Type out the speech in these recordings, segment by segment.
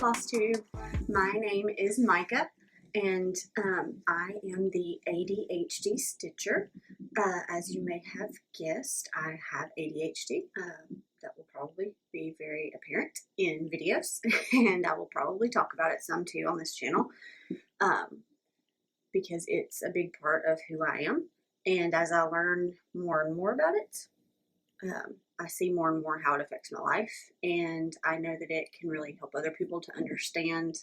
FlossTube. My name is Micah, and I am the ADHD stitcher. As you may have guessed, I have ADHD. That will probably be very apparent in videos, and I will probably talk about it some too on this channel, because it's a big part of who I am. And as I learn more and more about it, I see more and more how it affects my life, and I know that it can really help other people to understand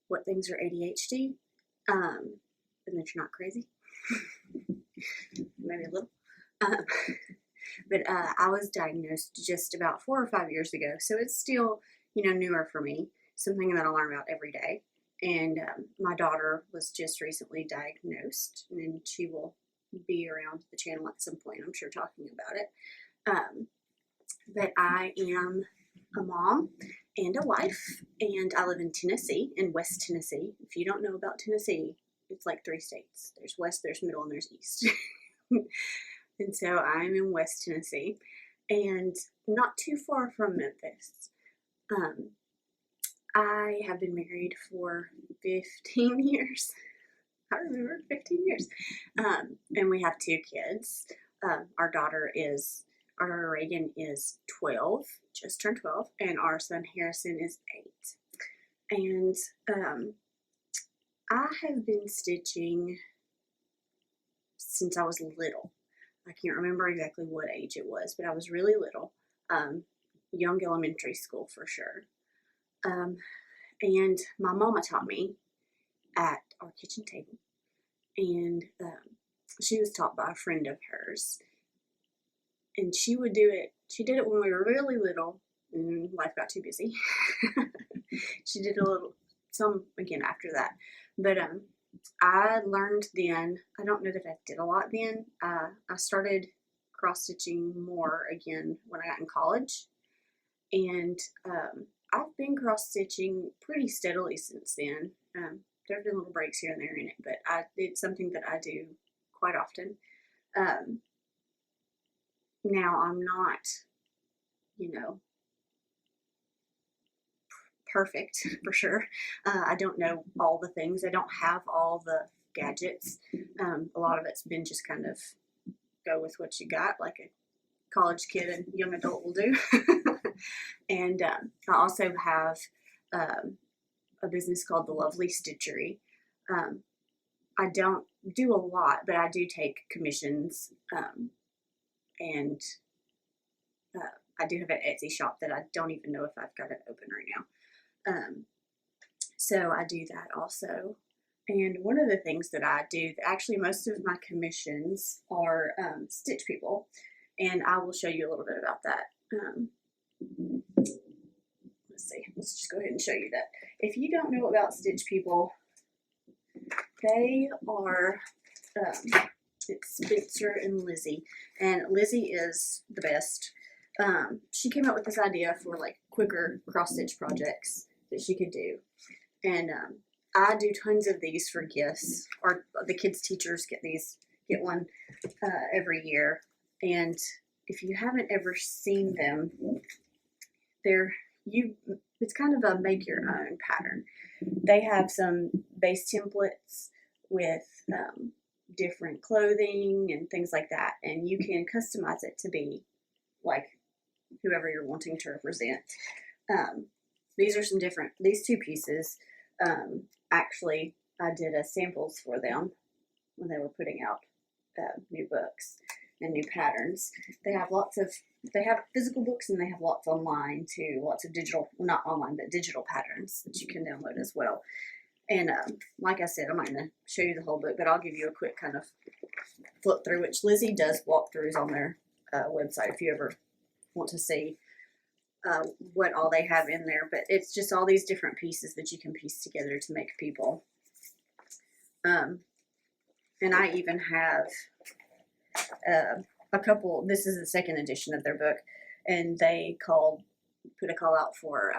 what things are ADHD, and that you're not crazy. Maybe a little. But I was diagnosed just about 4 or 5 years ago, so it's still, newer for me, something that I learn about every day. And my daughter was just recently diagnosed, and she will be around the channel at some point, I'm sure, talking about it. But I am a mom and a wife, and I live in Tennessee, in West Tennessee. If you don't know about Tennessee, it's like 3 states. There's West, there's Middle, and there's East. And so I'm in West Tennessee, and not too far from Memphis. I have been married for 15 years. I remember 15 years. And we have 2 kids. Our Reagan is 12, just turned 12, and our son Harrison is 8. And I have been stitching since I was little. I can't remember exactly what age it was, but I was really little. Young elementary school for sure. And my mama taught me at our kitchen table. And she was taught by a friend of hers. And she would do it. She did it when we were really little, and life got too busy. She did some again after that. But I learned then. I don't know that I did a lot then. I started cross-stitching more again when I got in college. And I've been cross-stitching pretty steadily since then. There have been little breaks here and there in it, but it's something that I do quite often. Now, I'm not, perfect, for sure. I don't know all the things. I don't have all the gadgets. A lot of it's been just kind of go with what you got, like a college kid and young adult will do. And I also have a business called The Lovely Stitchery. I don't do a lot, but I do take commissions. And I do have an Etsy shop that I don't even know if I've got it open right now. So I do that also. And one of the things that I do, actually most of my commissions are stitch people. And I will show you a little bit about that. Let's see, let's just go ahead and show you that. If you don't know about stitch people, they are... it's Spencer and Lizzie, and Lizzie is the best. She came up with this idea for like quicker cross-stitch projects that she could do, and I do tons of these for gifts, or the kids' teachers get one every year. And if you haven't ever seen them, it's kind of a make your own pattern. They have some base templates with different clothing and things like that, and you can customize it to be like whoever you're wanting to represent. These are these 2 pieces. Actually, I did samples for them when they were putting out new books and new patterns. They have physical books, and they have lots online too, lots of digital, well, not online, but digital patterns that you can download as well. And like I said, I'm not going to show you the whole book, but I'll give you a quick kind of flip through, which Lizzie does walkthroughs on their website if you ever want to see what all they have in there. But it's just all these different pieces that you can piece together to make people. And I even have a couple. This is the 2nd edition of their book, and they put a call out for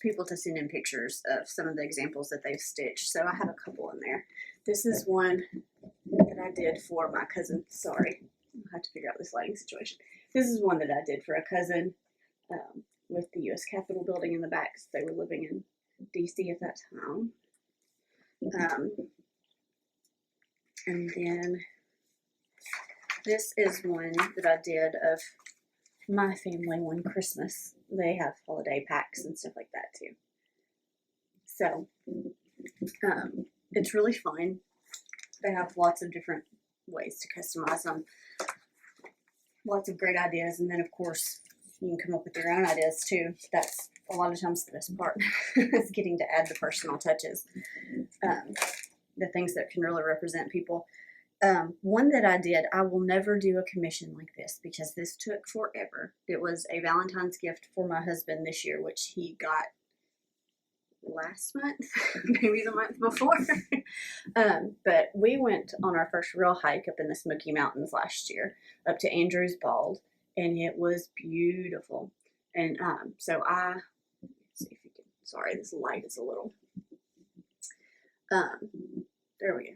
people to send in pictures of some of the examples that they've stitched. So I have a couple in there. This is one that I did for my cousin. Sorry, I have to figure out this lighting situation. This is one that I did for a cousin with the the U.S. Capitol building in the back, because they were living in D.C. at that time. And then this is one that I did of my family one Christmas. They have holiday packs and stuff like that too. So it's really fun. They have lots of different ways to customize them. Lots of great ideas, and then of course you can come up with your own ideas too. That's a lot of times the best part is getting to add the personal touches, the things that can really represent people. One that I did, I will never do a commission like this because this took forever. It was a Valentine's gift for my husband this year, which he got last month, maybe the month before. But we went on our first real hike up in the Smoky Mountains last year, up to Andrews Bald, and it was beautiful. And so let's see if you can, sorry, this light is a little, there we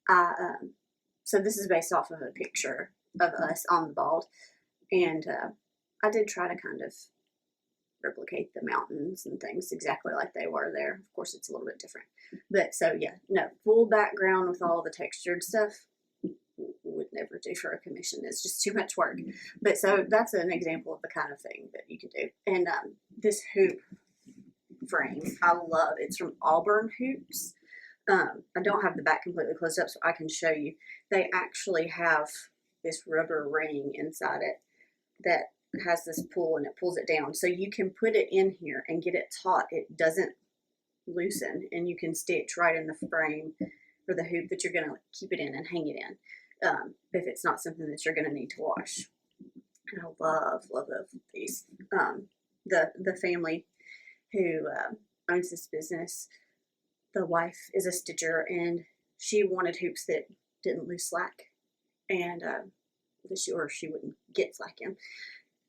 go. So this is based off of a picture of us on the Bald, and I did try to kind of replicate the mountains and things exactly like they were there. Of course, it's a little bit different. But so, yeah, no, full background with all the textured stuff would never do for a commission. It's just too much work. But so that's an example of the kind of thing that you can do. And this hoop frame, I love. It's from Auburn Hoops. I don't have the back completely closed up so I can show you. They actually have this rubber ring inside it that has this pull, and it pulls it down. So you can put it in here and get it taut. It doesn't loosen, and you can stitch right in the frame for the hoop that you're going to keep it in and hang it in if it's not something that you're going to need to wash. And I love these. The family who owns this business, the wife is a stitcher, and she wanted hoops that didn't lose slack, and she wouldn't get slack in.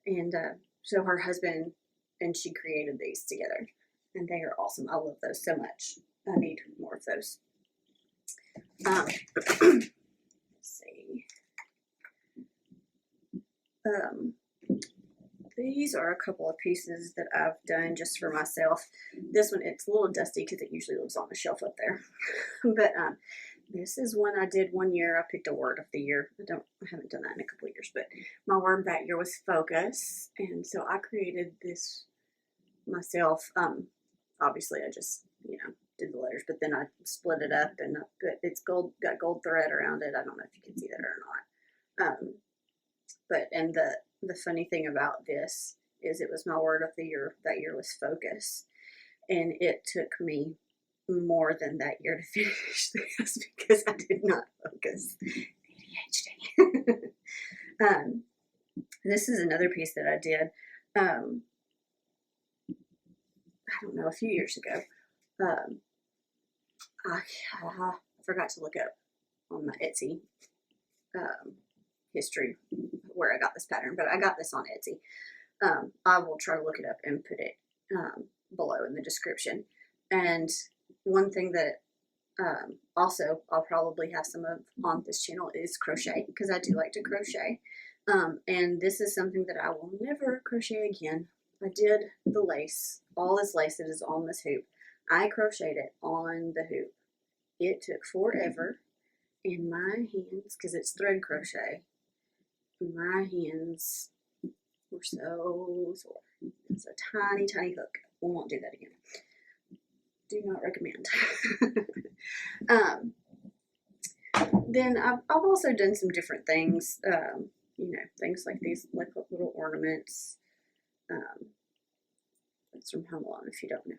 And so her husband and she created these together, and they are awesome. I love those so much. I need more of those. Let's see. These are a couple of pieces that I've done just for myself. This one, it's a little dusty because it usually lives on the shelf up there. But this is one I did one year. I picked a word of the year. I haven't done that in a couple of years, but my word that year was focus. And so I created this myself. Obviously I just, did the letters, but then I split it up and it's gold, got gold thread around it. I don't know if you can see that or not. And the funny thing about this is it was my word of the year. That year was focus. And it took me more than that year to finish this because I did not focus. ADHD. This is another piece that I did, I don't know, a few years ago. I forgot to look up on my Etsy history where I got this pattern, but I got this on Etsy. I will try to look it up and put it below in the description. And one thing that also I'll probably have some of on this channel is crochet, because I do like to crochet. And this is something that I will never crochet again. I did the lace, all this lace that is on this hoop. I crocheted it on the hoop. It took forever, and my hands, because it's thread crochet, my hands were so sore. It's a tiny, tiny hook. We won't do that again. Do not recommend. Then I've also done some different things, things like these, like little ornaments. That's from Home Alone, if you don't know.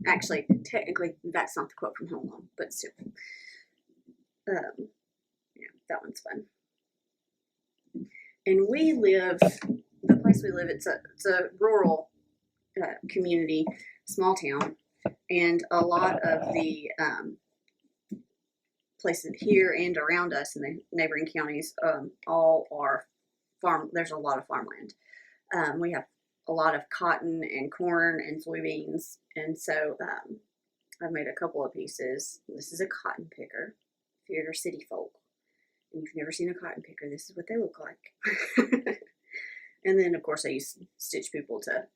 Actually, technically, that's not the quote from Home Alone, but still. That one's fun. And the place we live, it's a rural community, small town, and a lot of the places here and around us in the neighboring counties all are farm. There's a lot of farmland. We have a lot of cotton and corn and soybeans, and so I've made a couple of pieces. This is a cotton picker. If you're city folk and you've never seen a cotton picker, this is what they look like. And then of course I use stitch people to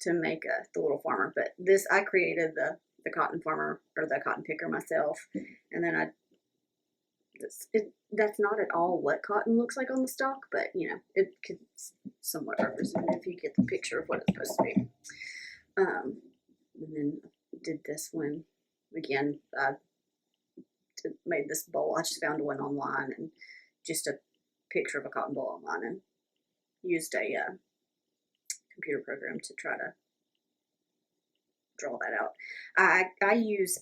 to make the little farmer. But this, I created the cotton farmer, or the cotton picker myself, and then that's not at all what cotton looks like on the stalk, but you know, it could somewhat represent if you get the picture of what it's supposed to be. And then did this one again. I made this bowl. I just found one online, and just a picture of a cotton bowl online, and used a computer program to try to draw that out. I use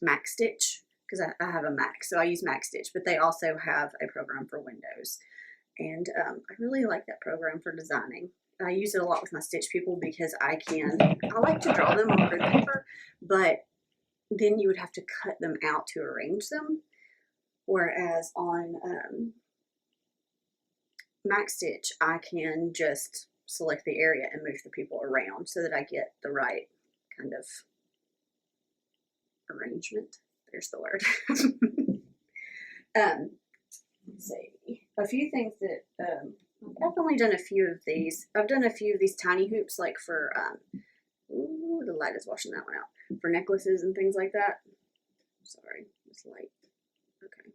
MacStitch, because I have a Mac, so I use MacStitch, but they also have a program for Windows, and I really like that program for designing. I use it a lot with my stitch people because I like to draw them on grid paper, but then you would have to cut them out to arrange them, whereas on MacStitch, I can just select the area and move the people around so that I get the right kind of arrangement. There's the word. Let's see. A few things that I've definitely done a few of these. I've done a few of these tiny hoops, like for ooh, the light is washing that one out, for necklaces and things like that. Sorry, this light. Okay.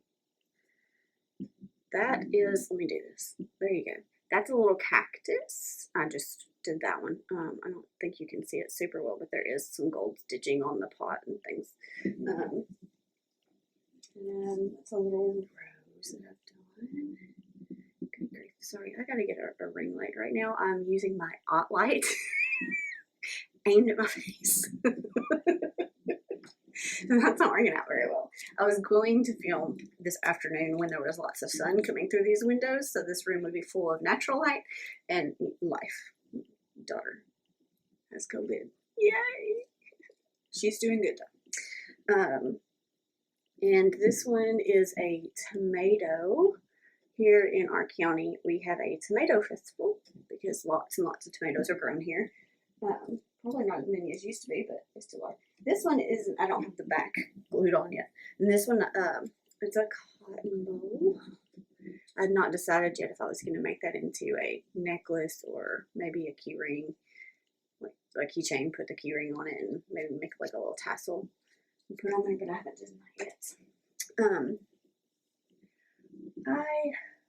That is, let me do this. There you go. That's a little cactus. I just did that one. I don't think you can see it super well, but there is some gold stitching on the pot and things. And that's a little rose that I've done. Good grief. Sorry, I gotta get a ring light right now. I'm using my Ott light aimed at my face. And that's not working out very well. I was going to film this afternoon when there was lots of sun coming through these windows, so this room would be full of natural light and life. Daughter has COVID. Yay! She's doing good though. And this one is a tomato. Here in our county, we have a tomato festival because lots and lots of tomatoes are grown here. Probably not as many as used to be, but they still are. This one isn't, I don't have the back glued on yet. And this one, it's a cotton bowl. I had not decided yet if I was going to make that into a necklace or maybe a key ring, like a keychain, put the key ring on it and maybe make like a little tassel and put on there, but I haven't done that yet.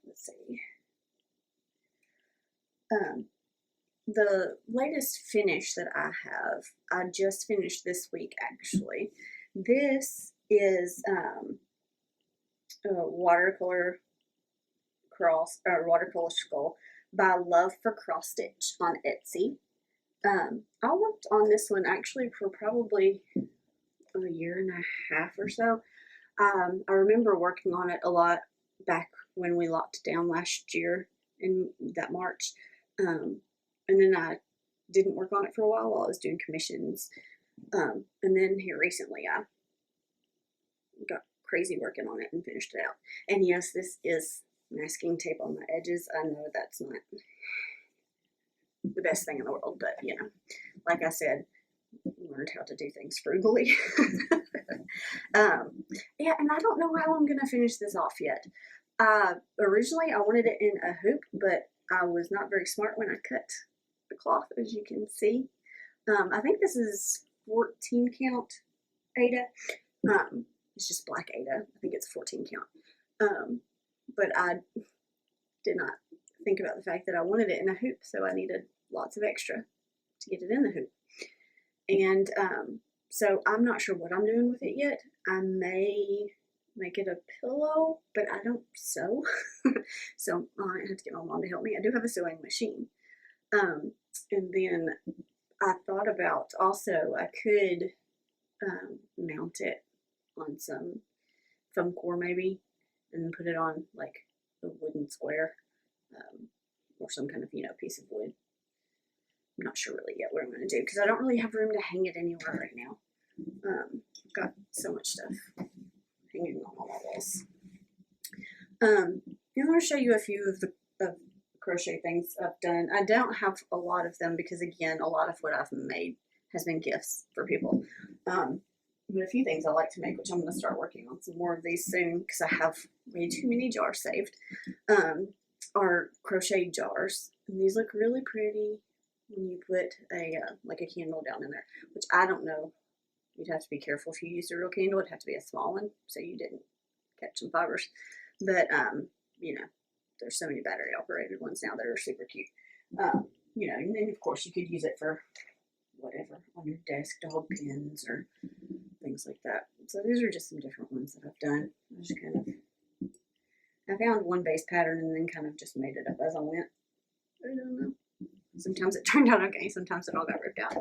Let's see. The latest finish that I have, I just finished this week actually. This is a watercolor watercolor skull by Love for Cross Stitch on Etsy. I worked on this one actually for probably a year and a half or so. I remember working on it a lot back when we locked down last year in that March. And then I didn't work on it for a while I was doing commissions. And then here recently I got crazy working on it and finished it out. And yes, this is masking tape on the edges. I know that's not the best thing in the world, but you know, like I said, learned how to do things frugally. Yeah, and I don't know how I'm gonna finish this off yet. Originally I wanted it in a hoop, but I was not very smart when I cut the cloth, as you can see. I think this is 14 count Ada. It's just black Ada. I think it's 14 count. But I did not think about the fact that I wanted it in a hoop, so I needed lots of extra to get it in the hoop. And so I'm not sure what I'm doing with it yet. I may make it a pillow, but I don't sew. So I have to get my mom to help me. I do have a sewing machine. And then I thought about also I could mount it on some foam core maybe, and then put it on like a wooden square or some kind of, you know, piece of wood. I'm not sure really yet what I'm going to do because I don't really have room to hang it anywhere right now. I've got so much stuff hanging on all my walls. I'm going to show you a few of the crochet things I've done. I don't have a lot of them because, again, a lot of what I've made has been gifts for people. But a few things I like to make, which I'm going to start working on some more of these soon because I have way too many jars saved, are crochet jars. And these look really pretty. when you put a like a candle down in there, which I don't know. You'd have to be careful if you used a real candle. It'd have to be a small one so you didn't catch some fibers. But you know, there's so many battery operated ones now that are super cute. You know, and then of course you could use it for whatever on your desk, dog pins or things like that. So these are just some different ones that I've done. I just kind of, I found one base pattern and then kind of just made it up as I went. I don't know. Sometimes it turned out okay, sometimes it all got ripped out.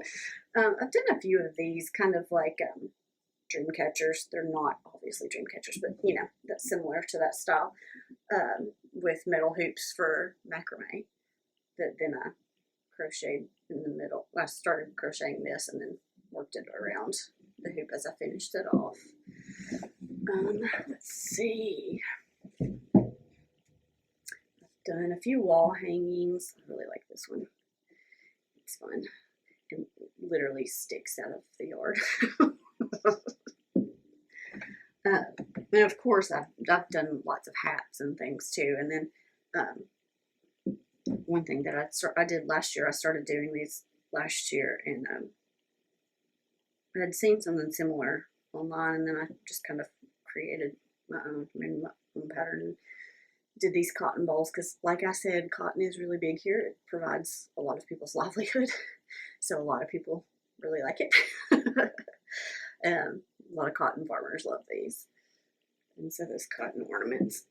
I've done a few of these kind of like dream catchers. They're not obviously dream catchers, but you know, that's similar to that style, with metal hoops for macrame that then I crocheted in the middle. I started crocheting this and then worked it around the hoop as I finished it off. Let's see. I've done a few wall hangings. I really like this one. It's fun. And literally sticks out of the yard. And of course, I've done lots of hats and things too. And then one thing that I did last year, I started doing these last year, and I had seen something similar online, and then I just kind of created my own pattern and did these cotton balls because, like I said, cotton is really big here. It provides a lot of people's livelihood, so a lot of people really like it. A lot of cotton farmers love these, and so those cotton ornaments.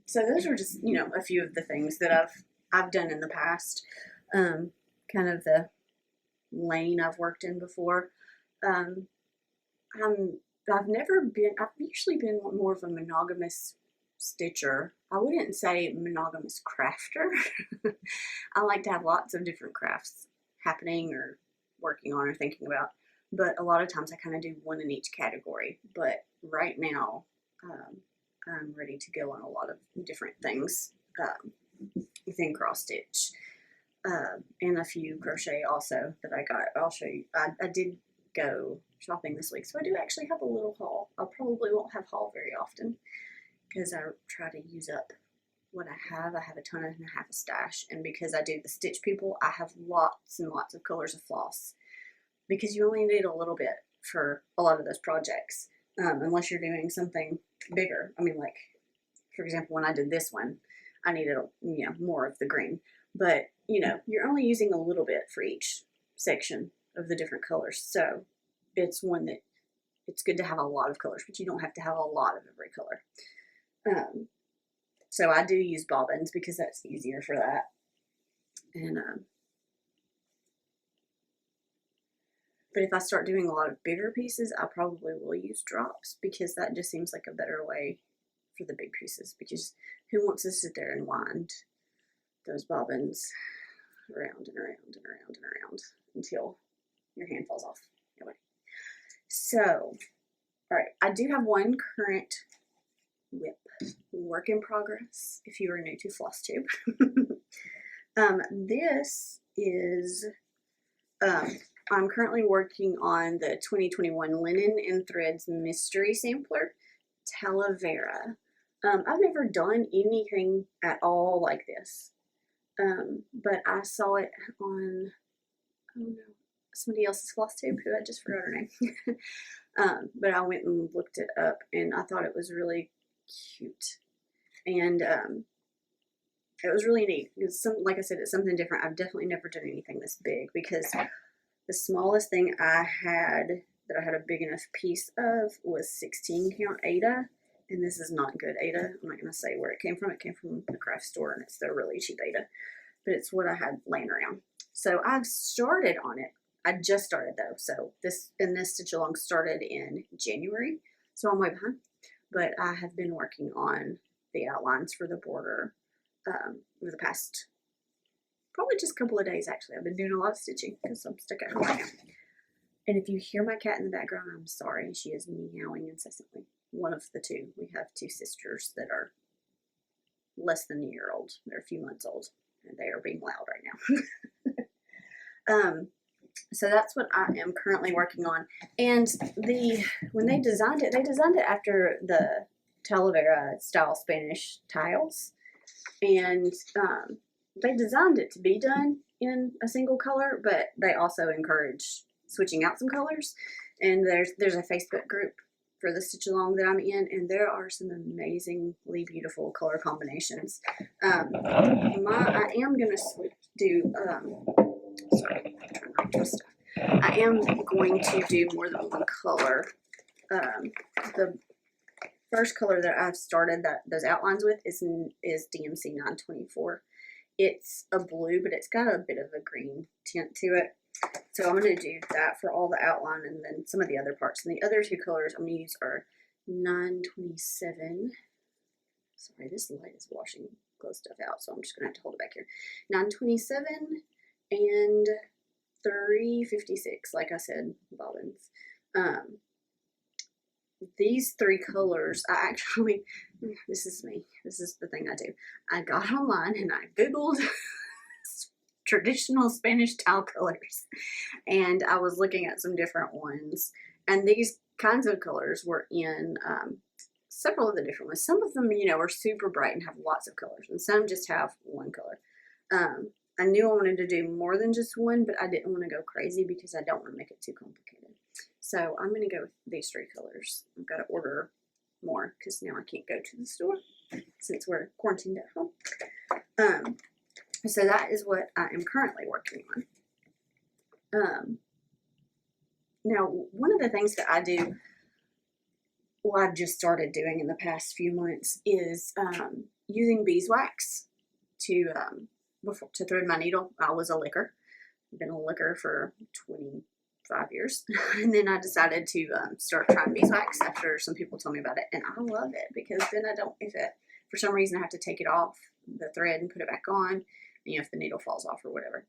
So those are just, you know, a few of the things that I've done in the past. Kind of the lane I've worked in before. I've usually been more of a monogamous stitcher. I wouldn't say monogamous crafter. I like to have lots of different crafts happening or working on or thinking about, but a lot of times I kind of do one in each category. But right now, I'm ready to go on a lot of different things within cross stitch, and a few crochet also that I got. I'll show you. I did go shopping this week, so I do actually have a little haul. I probably won't have haul very often because I try to use up what I have. I have a ton and a half of stash, and because I do the Stitch People, I have lots and lots of colors of floss because you only need a little bit for a lot of those projects, unless you're doing something bigger. I mean, like, for example, when I did this one, I needed, you know, more of the green, but, you know, you're only using a little bit for each section of the different colors, so it's one that it's good to have a lot of colors, but you don't have to have a lot of every color. So I do use bobbins because that's easier for that. And but if I start doing a lot of bigger pieces, I probably will use drops because that just seems like a better way for the big pieces, because who wants to sit there and wind those bobbins around and around and around and around until your hand falls off. Anyway. So, all right, I do have one current whip work in progress if you are new to FlossTube. This is, I'm currently working on the 2021 Linen and Threads Mystery Sampler, Talavera. I've never done anything at all like this, but I saw it on, oh no, somebody else's FlossTube who I just forgot her name. But I went and looked it up, and I thought it was really cute, and it was really neat. It's like I said, it's something different. I've definitely never done anything this big because the smallest thing I had that I had a big enough piece of was 16 count Aida, and this is not good Aida. I'm not going to say where it came from. It came from the craft store, and it's their really cheap Aida, but it's what I had laying around. So I've started on it. I just started though, so this stitch along started in January, so I'm way behind. But I have been working on the outlines for the border over the past probably just a couple of days. Actually, I've been doing a lot of stitching because I'm stuck at home right now. And if you hear my cat in the background, I'm sorry. She is meowing incessantly. One of the two. We have two sisters that are less than a year old. They're a few months old, and they are being loud right now. So that's what I am currently working on. And when they designed it after the Talavera style Spanish tiles. And they designed it to be done in a single color, but they also encourage switching out some colors. And there's a Facebook group for the stitch along that I'm in, and there are some amazingly beautiful color combinations. I am gonna do sorry, turn off this stuff. I am going to do more than one color. The first color that I've started those outlines with is DMC 924. It's a blue, but it's got a bit of a green tint to it. So I'm going to do that for all the outline and then some of the other parts. And the other two colors I'm going to use are 927. Sorry, this light is washing close stuff out, so I'm just going to have to hold it back here. 927 and 356, like I said, bobbins. These three colors, I actually, this is me. This is the thing I do. I got online and I Googled traditional Spanish tile colors, and I was looking at some different ones, and these kinds of colors were in several of the different ones. Some of them, you know, are super bright and have lots of colors, and some just have one color. I knew I wanted to do more than just one, but I didn't want to go crazy because I don't want to make it too complicated. So I'm going to go with these three colors. I've got to order more because now I can't go to the store since we're quarantined at home. So that is what I am currently working on. Now, one of the things that I do, well, I've just started doing in the past few months, is using beeswax to thread my needle. I was a licker. I've been a licker for 25 years. And then I decided to start trying beeswax after some people told me about it. And I love it because then I don't, if it, for some reason I have to take it off the thread and put it back on, you know, if the needle falls off or whatever.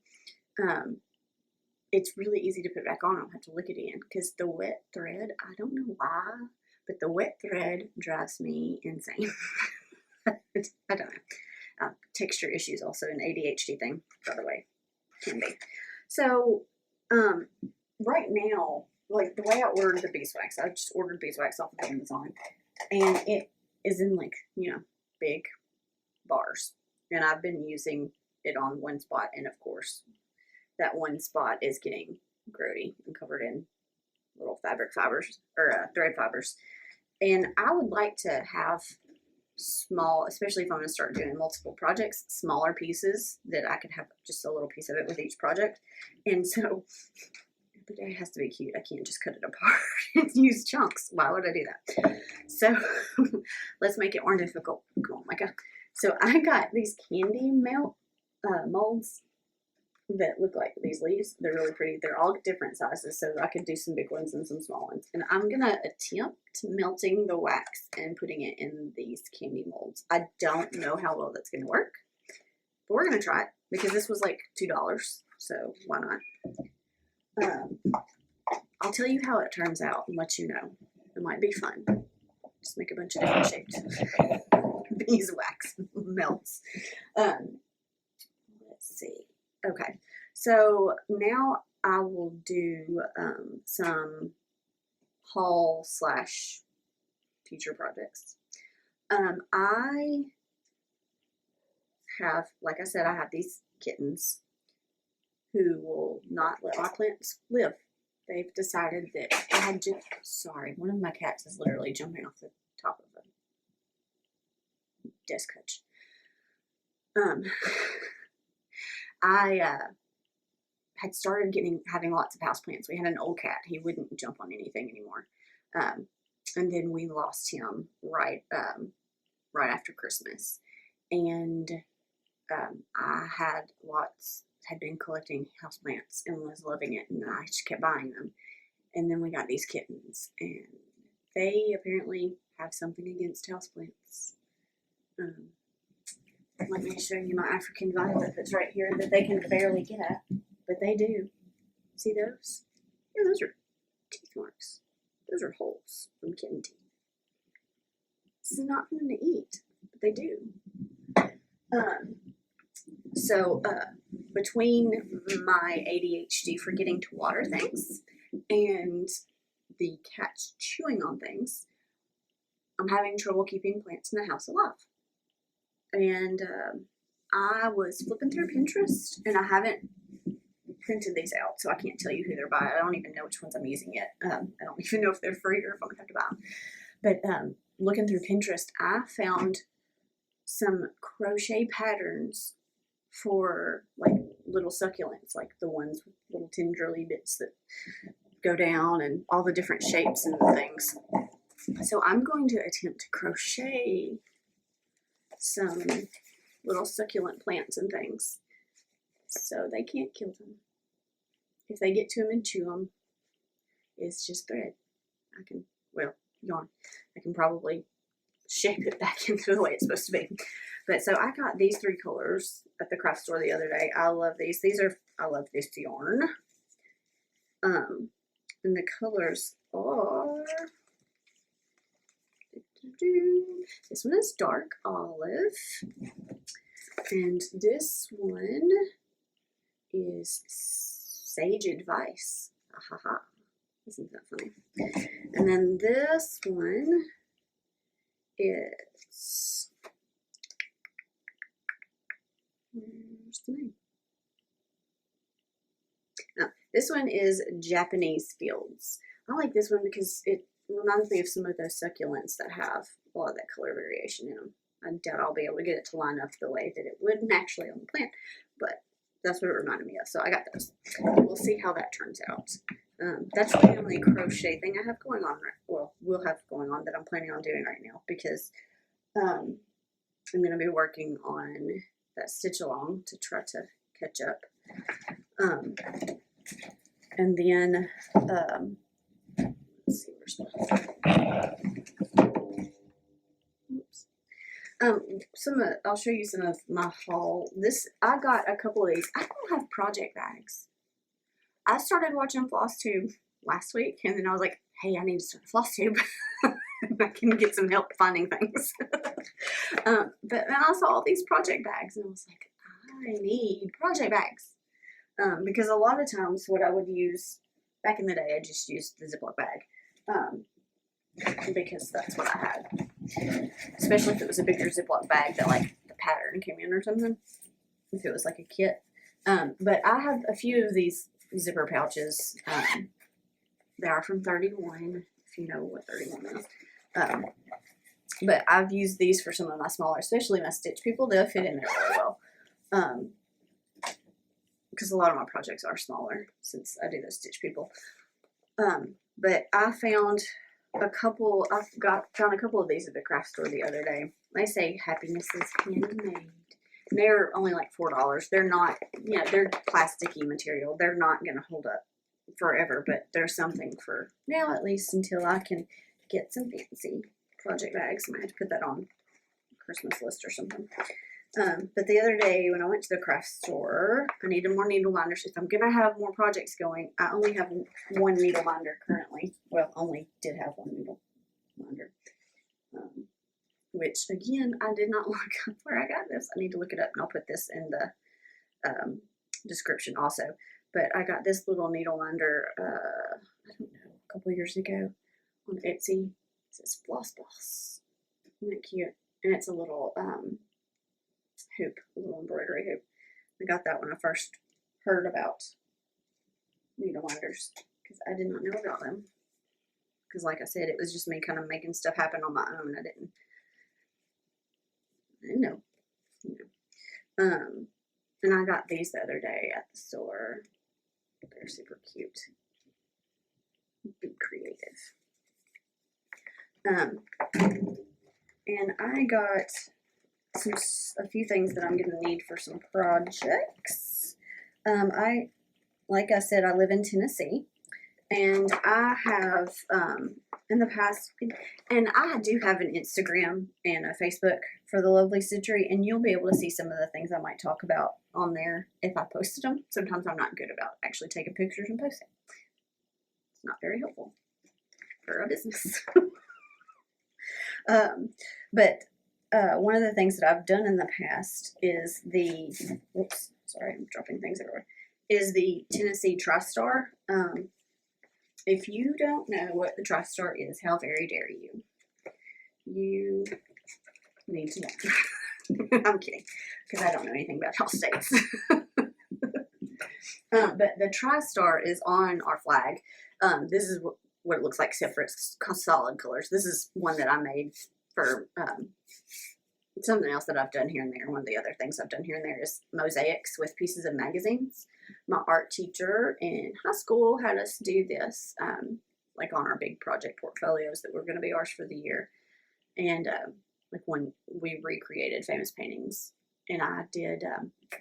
It's really easy to put back on. I don't have to lick it in because the wet thread, I don't know why, but the wet thread drives me insane. I don't know. Texture issues also an ADHD thing, by the way, can be. So, right now, like the way I ordered the beeswax, I just ordered beeswax off of Amazon, and it is in like, you know, big bars, and I've been using it on one spot, and of course that one spot is getting grody and covered in little fabric fibers or thread fibers. And I would like to have small, especially if I'm going to start doing multiple projects, smaller pieces that I could have just a little piece of it with each project. And so, but it has to be cute. I can't just cut it apart and use chunks. Why would I do that? So let's make it more difficult. Come on, Micah. So I got these candy molds that look like these leaves. They're really pretty. They're all different sizes, so I could do some big ones and some small ones. And I'm going to attempt melting the wax and putting it in these candy molds. I don't know how well that's going to work, but we're going to try it because this was like $2, so why not? I'll tell you how it turns out and let you know. It might be fun. Just make a bunch of different shapes. Beeswax melts. Let's see. Okay, so now I will do some haul / future projects. I have, like I said, I have these kittens who will not let my plants live. They've decided that I had just, sorry, one of my cats is literally jumping off the top of a desk hutch. I had started having lots of houseplants. We had an old cat. He wouldn't jump on anything anymore. And then we lost him right after Christmas. And I had been collecting houseplants and was loving it, and I just kept buying them. And then we got these kittens, and they apparently have something against houseplants. Let me show you my African violet that's right here that they can barely get at, but they do. See those? Yeah, those are teeth marks. Those are holes from kitten teeth. This is not for them to eat, but they do. So between my ADHD forgetting to water things and the cats chewing on things, I'm having trouble keeping plants in the house alive. And I was flipping through Pinterest, and I haven't printed these out, so I can't tell you who they're by. I don't even know which ones I'm using yet. I don't even know if they're free or if I'm going to have to buy them. But looking through Pinterest, I found some crochet patterns for like little succulents, like the ones with little tendrily bits that go down and all the different shapes and things. So I'm going to attempt to crochet some little succulent plants and things so they can't kill them. If they get to them and chew them, it's just thread. I can, well, yarn. I can probably shape it back into the way it's supposed to be. But so I got these 3 colors at the craft store the other day. I love these. I love this yarn. And the colors are, this one is dark olive, and this one is sage advice. Ha ha. Isn't that funny? And then this one is, where's the name? Oh, this one is Japanese Fields. I like this one because it reminds me of some of those succulents that have a lot of that color variation in them. I doubt I'll be able to get it to line up the way that it would naturally on the plant, but that's what it reminded me of. So I got those. We'll see how that turns out. That's the only crochet thing I have going on, well, we'll have going on that I'm planning on doing right now, because I'm going to be working on that stitch along to try to catch up. And then, let's see, where's the, oops. I'll show you some of my haul. I got a couple of these. I don't have project bags. I started watching FlossTube last week, and then I was like, hey, I need to start FlossTube. I can get some help finding things. But then I saw all these project bags, and I was like, I need project bags. Because a lot of times what I would use, back in the day, I just used the Ziploc bag. Because that's what I had. Especially if it was a bigger Ziploc bag that like the pattern came in or something. If it was like a kit. But I have a few of these zipper pouches. They are from 31, if you know what 31 is. But I've used these for some of my smaller, especially my stitch people. They'll fit in there really well. Because a lot of my projects are smaller since I do those stitch people. But I found a couple, found a couple of these at the craft store the other day. They say happiness is handmade. They're only like $4. They're not, you know, they're plasticky material. They're not going to hold up forever, but there's something for now, at least until I can get some fancy project bags. I might have to put that on Christmas list or something. But the other day when I went to the craft store, I needed more needle minders. If I'm going to have more projects going, I only have one needle minder currently. Well, only did have one needle minder. Which, again, I did not look up where I got this. I need to look it up, and I'll put this in the description also. But I got this little needle minder, I don't know, a couple years ago on Etsy. It says Floss Boss. Isn't that cute? And it's a little hoop, a little embroidery hoop. I got that when I first heard about needle minders, because I did not know about them. Because like I said, it was just me kind of making stuff happen on my own. I didn't know. And I got these the other day at the store. They're super cute. Be creative. And I got a few things that I'm going to need for some projects. Like I said, I live in Tennessee, and I have in the past, and I do have an Instagram and a Facebook for the Lovely Stitchery, and you'll be able to see some of the things I might talk about on there if I posted them. Sometimes I'm not good about actually taking pictures and posting. It's not very helpful for a business. But one of the things that I've done in the past is the, whoops, sorry, I'm dropping things everywhere, is the Tennessee TriStar. If you don't know what the TriStar is, how very dare you? You need to know. I'm kidding, because I don't know anything about y'all states. But the TriStar is on our flag. This is what it looks like, except for it's solid colors. This is one that I made for something else that I've done here and there. One of the other things I've done here and there is mosaics with pieces of magazines. My art teacher in high school had us do this, like on our big project portfolios that were going to be ours for the year. And like when we recreated famous paintings, and I did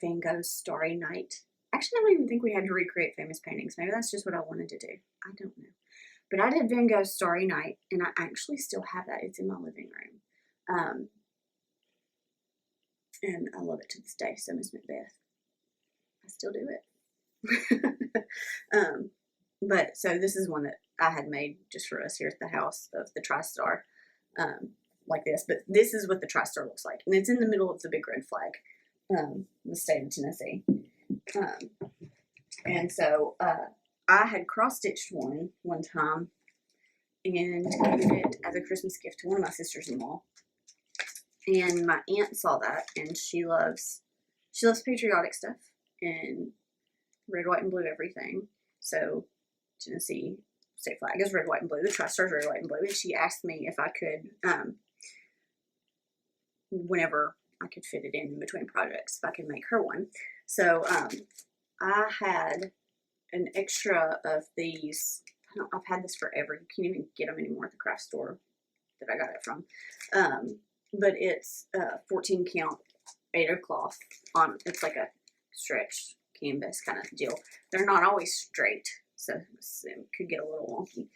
Van Gogh's Starry Night. Actually, I don't even think we had to recreate famous paintings. Maybe that's just what I wanted to do. I don't know. But I did Van Gogh's Starry Night, and I actually still have that. It's in my living room. And I love it to this day. So Miss Macbeth. I still do it. But so this is one that I had made just for us here at the house of the TriStar, like this. But this is what the TriStar looks like. And it's in the middle of the big red flag, the state of Tennessee. And so I had cross-stitched one time and gave it as a Christmas gift to one of my sisters-in-law. And my aunt saw that, and she loves patriotic stuff and red, white, and blue everything. So Tennessee state flag is red, white, and blue. The TriStar is red, white, and blue. And she asked me if I could, whenever I could fit it in between projects, if I could make her one. So I had an extra of these. I've had this forever. You can't even get them anymore at the craft store that I got it from. But it's 14 count 8 cloth on. It's like a stretched canvas kind of deal. They're not always straight, so it could get a little wonky.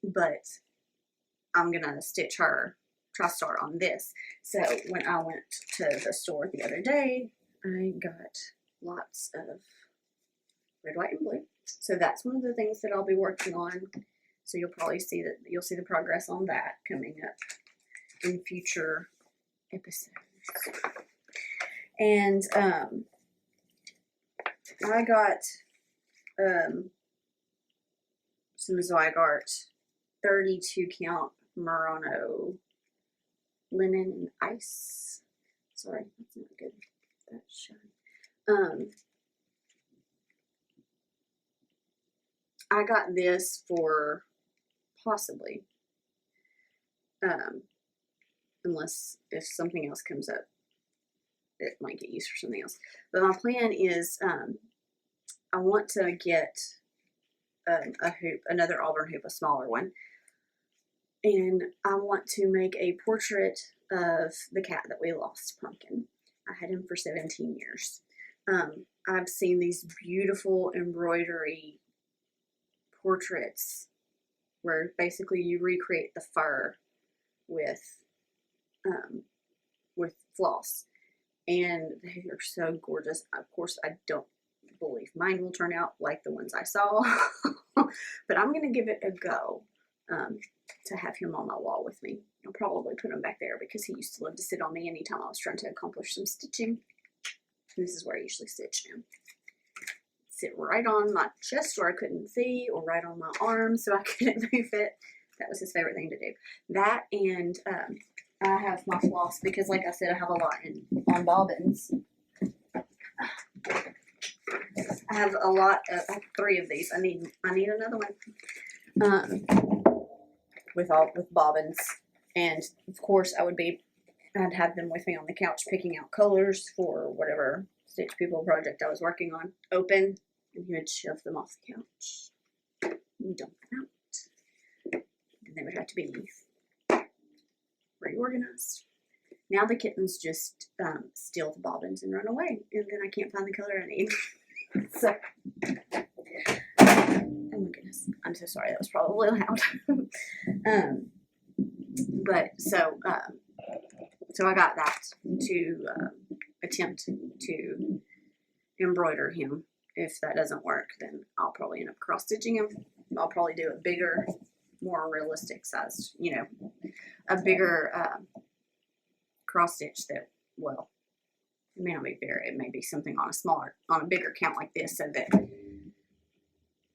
But I'm gonna stitch her TriStar on this. So when I went to the store the other day, I got lots of red, white, and blue. So that's one of the things that I'll be working on. So you'll probably see that you'll see the progress on that coming up in future episodes. And I got some Zygarde 32 count Murano linen and ice. Sorry, that's not good. That's shiny. I got this for possibly, unless if something else comes up, it might get used for something else. But my plan is, I want to get a hoop, another Auburn hoop, a smaller one, and I want to make a portrait of the cat that we lost, Pumpkin. I had him for 17 years. I've seen these beautiful embroidery portraits where basically you recreate the fur with floss, and they are so gorgeous. Of course, I don't believe mine will turn out like the ones I saw, but I'm gonna give it a go to have him on my wall with me. I'll probably put him back there because he used to love to sit on me anytime I was trying to accomplish some stitching. This is where I usually stitch now. Sit right on my chest where I couldn't see, or right on my arm so I couldn't move it. That was his favorite thing to do. That, and I have my floss because, like I said, I have a lot on bobbins. I have a lot of, I have 3 of these. I need another one. With bobbins, and of course I'd have them with me on the couch picking out colors for whatever Stitch People project I was working on. Open, and he would shove them off the couch and dump them out. And they would have to be reorganized. Now the kittens just steal the bobbins and run away, and then I can't find the color I need. So, oh my goodness, I'm so sorry, that was probably loud. But so I got that to attempt to embroider him. If that doesn't work, then I'll probably end up cross-stitching him. I'll probably do a bigger, more realistic size, you know, a bigger cross-stitch that, well, it may not be bigger, it may be something on a bigger count like this, so that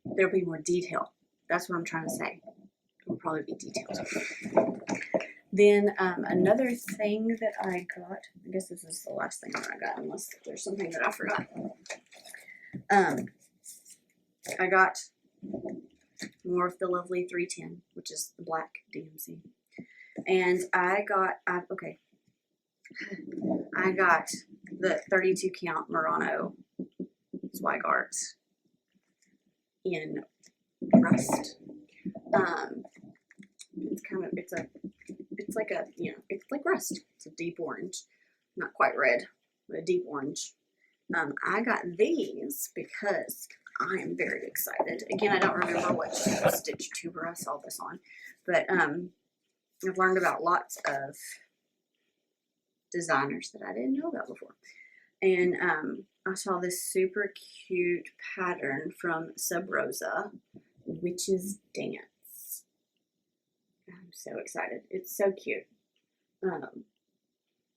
there'll be more detail. That's what I'm trying to say. It'll probably be detailed. Then another thing that I got, I guess this is the last thing that I got unless there's something that I forgot. I got more of the lovely 310, which is the black DMC. And I got the 32 count Murano Zweigart in rust. It's like rust. It's a deep orange, not quite red, but a deep orange. I got these because I am very excited. Again, I don't remember what stitch tuber I saw this on, but I've learned about lots of designers that I didn't know about before. And I saw this super cute pattern from TheSubRosa, Witch's Dance. I'm so excited. It's so cute.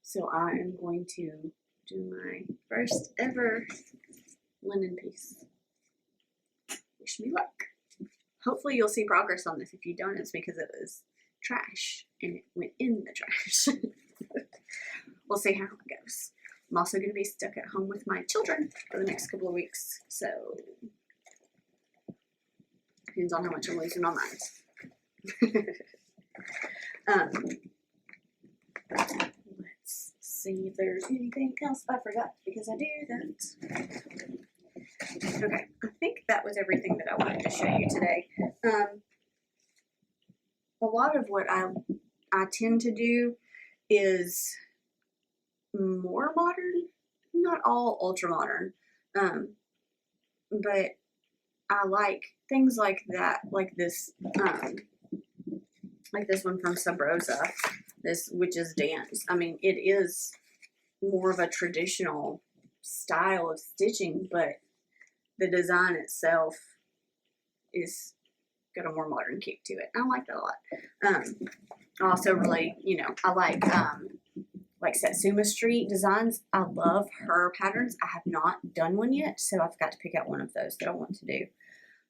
So I am going to do my first ever linen piece. Wish me luck. Hopefully you'll see progress on this. If you don't, it's because it was trash and it went in the trash. We'll see how it goes. I'm also going to be stuck at home with my children for the next couple of weeks, so depends on how much I'm losing on mine. Let's see if there's anything else I forgot, because I do that. Okay, I think that was everything that I wanted to show you today. A lot of what I tend to do is more modern, not all ultra modern, but I like things like that, like this one from TheSubRosa, this Witch's Dance. I mean, it is more of a traditional style of stitching, but the design itself is got a more modern kick to it. I like that a lot. I also really, I like Satsuma Street Designs. I love her patterns. I have not done one yet, so I've got to pick out one of those that I want to do.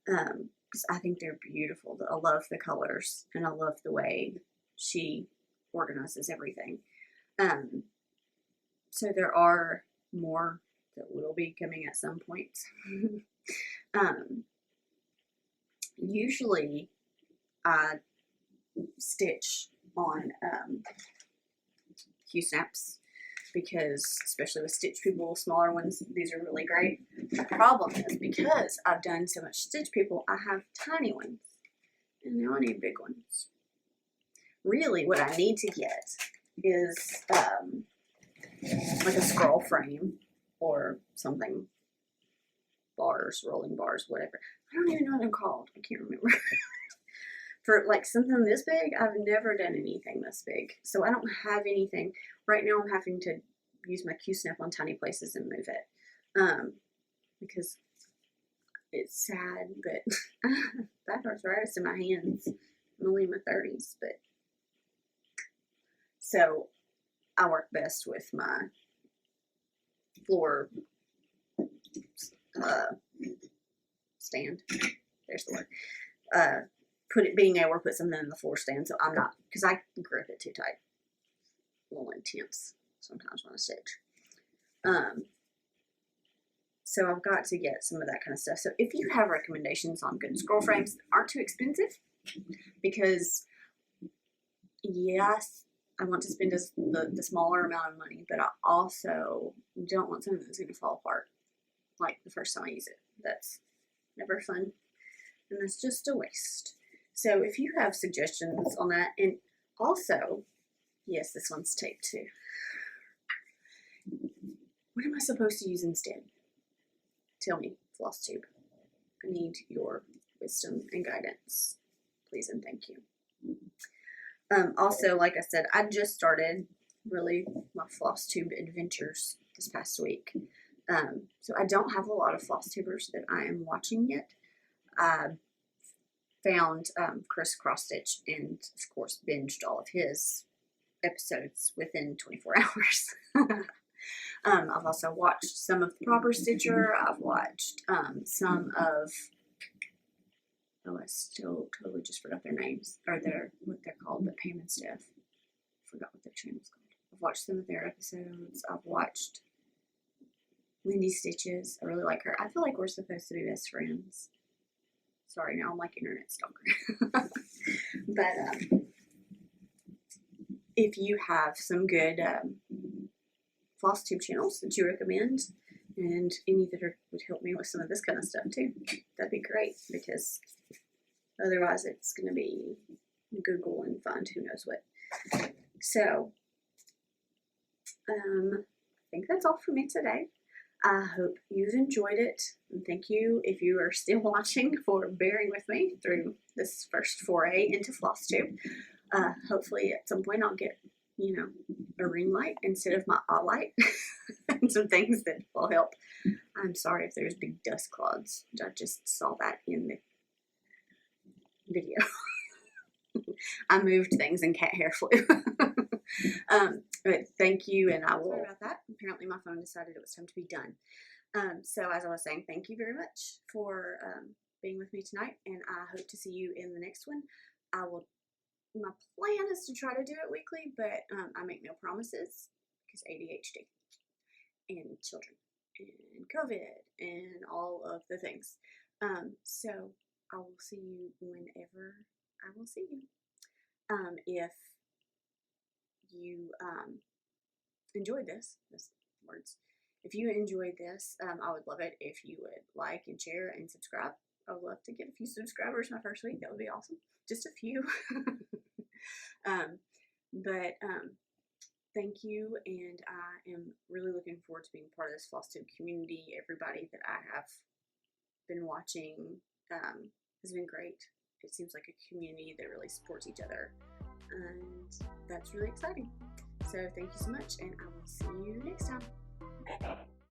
Because I think they're beautiful. I love the colors, and I love the way she organizes everything. So there are more that will be coming at some point. Usually I stitch on Q-snaps because, especially with Stitch People, smaller ones, these are really great. The problem is, because I've done so much Stitch People, I have tiny ones, and now I need big ones. Really, what I need to get is like a scroll frame or something. Bars, rolling bars, whatever. I don't even know what they're called. I can't remember. For like something this big, I've never done anything this big. So I don't have anything. Right now I'm having to use my Q-snap on tiny places and move it. Because it's sad, but I have arthritis in my hands. I'm only in my 30s, but so I work best with my floor stand. There's the word. Being able to put something in the floor stand, so I'm not, because I grip it too tight. A little intense sometimes when I stitch. So I've got to get some of that kind of stuff. So if you have recommendations on good scroll frames that aren't too expensive, because yes, I want to spend the smaller amount of money, but I also don't want something that's going to fall apart like the first time I use it. That's never fun, and that's just a waste. So if you have suggestions on that, and also, yes, this one's taped too. What am I supposed to use instead? Tell me, FlossTube. I need your wisdom and guidance, please and thank you. Also, like I said, I just started really my FlossTube adventures this past week. So I don't have a lot of FlossTubers that I am watching yet. I found XrossStitch and, of course, binged all of his episodes within 24 hours. I've also watched some of the Proper Stitcher. I've watched some of, oh, I still totally just forgot their names, or what they're called, but Pam and Steph. their channel's called. I've watched some of their episodes. I've watched Lindy Stitches. I really like her. I feel like we're supposed to be best friends. Sorry, now I'm like internet stalker. But if you have some good FlossTube channels that you recommend, and any that would help me with some of this kind of stuff too, that'd be great, because otherwise it's going to be Google and find who knows what. So I think that's all for me today. I hope you've enjoyed it, and thank you, if you are still watching, for bearing with me through this first foray into FlossTube. Hopefully at some point I'll get, you know, a ring light instead of my eye light and some things that will help. I'm sorry if there's big dust clouds. I just saw that in the video. I moved things and cat hair flew. But thank you, and I will. Sorry about that. Apparently my phone decided it was time to be done. So as I was saying, thank you very much for being with me tonight, and I hope to see you in the next one. My plan is to try to do it weekly, but I make no promises, because ADHD and children and COVID and all of the things. So I will see you whenever I will see you. If you enjoyed this words. If you enjoyed this, I would love it if you would like and share and subscribe. I would love to get a few subscribers my first week. That would be awesome. Just a few. Thank you, and I am really looking forward to being part of this FlossTube community. Everybody that I have been watching has been great. It seems like a community that really supports each other, and that's really exciting. So thank you so much, and I will see